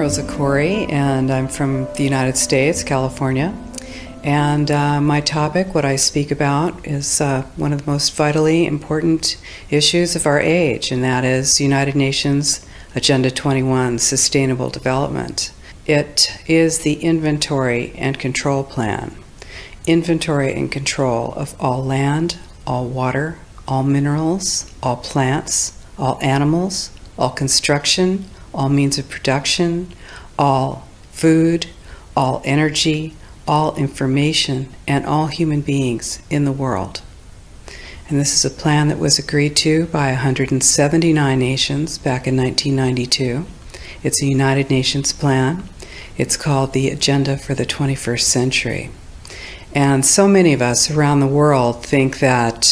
Rosa Koire, and I'm from the United States, California. And my topic, what I speak about, is one of the most vitally important issues of our age, and that is United Nations Agenda 21, Sustainable Development. It is the inventory and control plan. Inventory and control of all land, all water, all minerals, all plants, all animals, all construction, all means of production, all food, all energy, all information, and all human beings in the world. And this is a plan that was agreed to by 179 nations back in 1992. It's a United Nations plan. It's called the Agenda for the 21st Century. And so many of us around the world think that,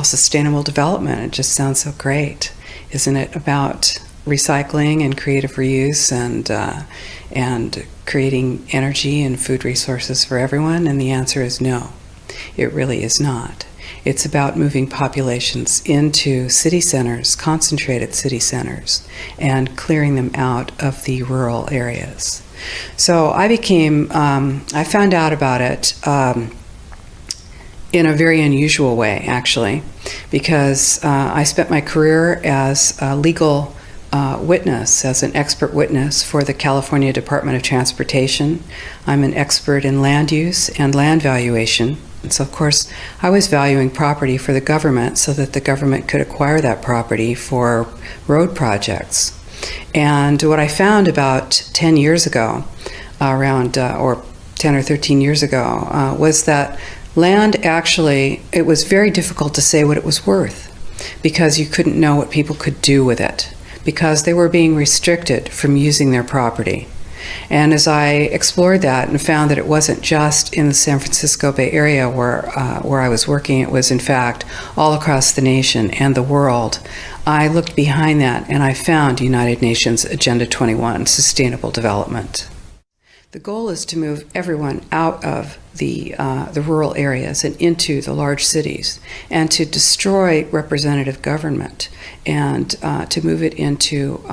sustainable development, it just sounds so great. Isn't it about recycling and creative reuse and creating energy and food resources for everyone? And the answer is no, it really is not. It's about moving populations into city centers, concentrated city centers, and clearing them out of the rural areas. So I found out about it in a very unusual way, actually, because I spent my career as a legal witness, as an expert witness for the California Department of Transportation. I'm an expert in land use and land valuation. And so, of course, I was valuing property for the government so that the government could acquire that property for road projects. And what I found about 10 years ago, or 10 or 13 years ago, was that land actually, it was very difficult to say what it was worth because you couldn't know what people could do with it, because they were being restricted from using their property. And as I explored that and found that it wasn't just in the San Francisco Bay Area where I was working, it was in fact all across the nation and the world, I looked behind that and I found United Nations Agenda 21, Sustainable Development. The goal is to move everyone out of the rural areas and into the large cities, and to destroy representative government, and to move it into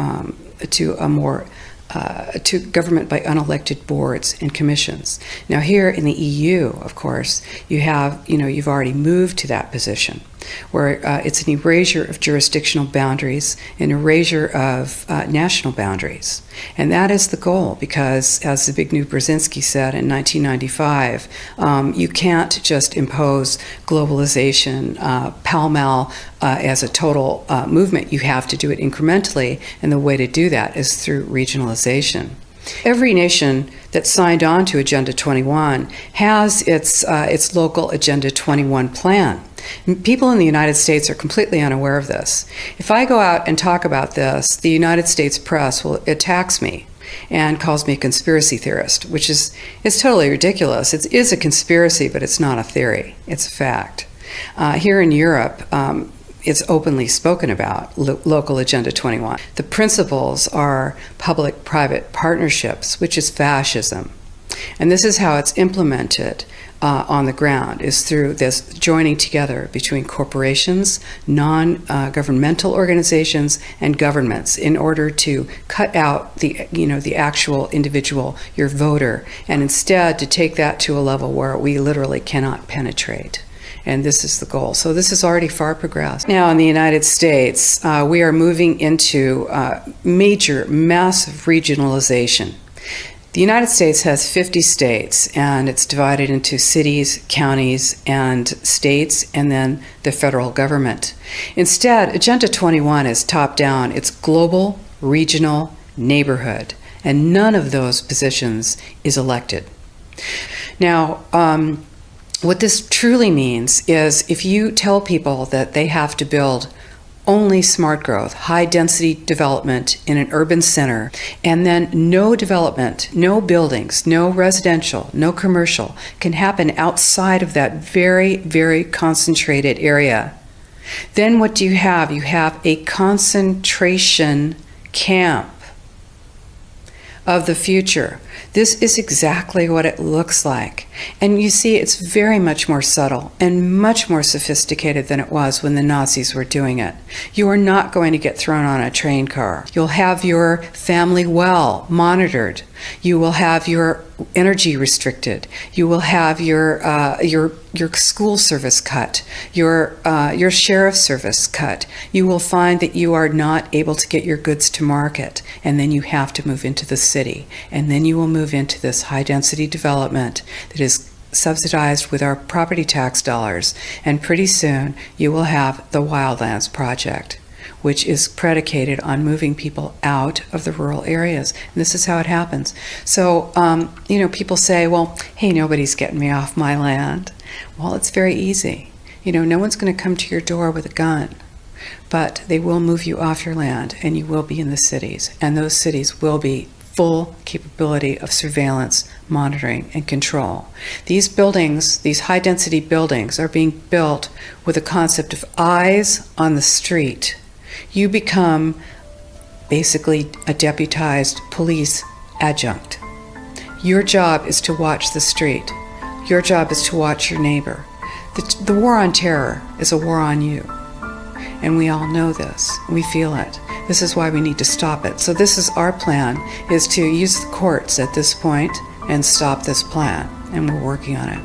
to government by unelected boards and commissions. Now, here in the EU, of course, you've already moved to that position, where it's an erasure of jurisdictional boundaries, an erasure of national boundaries. And that is the goal, because as Zbigniew Brzezinski said in 1995, you can't just impose globalization pell-mell as a total movement. You have to do it incrementally, and the way to do that is through regionalization. Every nation that signed on to Agenda 21 has its local Agenda 21 plan. People in the United States are completely unaware of this. If I go out and talk about this, the United States press attacks me and calls me a conspiracy theorist, which is totally ridiculous. It is a conspiracy, but it's not a theory. It's a fact. Here in Europe, it's openly spoken about, local Agenda 21. The principles are public-private partnerships, which is fascism. And this is how it's implemented on the ground, is through this joining together between corporations, non-governmental organizations, and governments in order to cut out the actual individual, your voter, and instead to take that to a level where we literally cannot penetrate. And this is the goal. So this is already far progressed. Now in the United States, we are moving into massive regionalization. The United States has 50 states, and it's divided into cities, counties, and states, and then the federal government. Instead, Agenda 21 is top-down. It's global, regional, neighborhood, and none of those positions is elected. Now, what this truly means is if you tell people that they have to build only smart growth, high-density development in an urban center, and then no development, no buildings, no residential, no commercial can happen outside of that very, very concentrated area, then what do you have? You have a concentration camp of the future. This is exactly what it looks like. And you see, it's very much more subtle and much more sophisticated than it was when the Nazis were doing it. You are not going to get thrown on a train car. You'll have your family well monitored. You will have your energy restricted. You will have your school service cut, your sheriff's service cut. You will find that you are not able to get your goods to market, and then you have to move into the city, and then you will move into this high-density development that is subsidized with our property tax dollars, and pretty soon you will have the Wildlands Project, which is predicated on moving people out of the rural areas. And this is how it happens. So, people say, well, hey, nobody's getting me off my land. Well, it's very easy. No one's going to come to your door with a gun, but they will move you off your land, and you will be in the cities. And those cities will be full capability of surveillance, monitoring, and control. These buildings, these high-density buildings, are being built with a concept of eyes on the street. You become basically a deputized police adjunct. Your job is to watch the street. Your job is to watch your neighbor. The war on terror is a war on you. And we all know this. We feel it. This is why we need to stop it. So this is our plan, is to use the courts at this point and stop this plan. And we're working on it.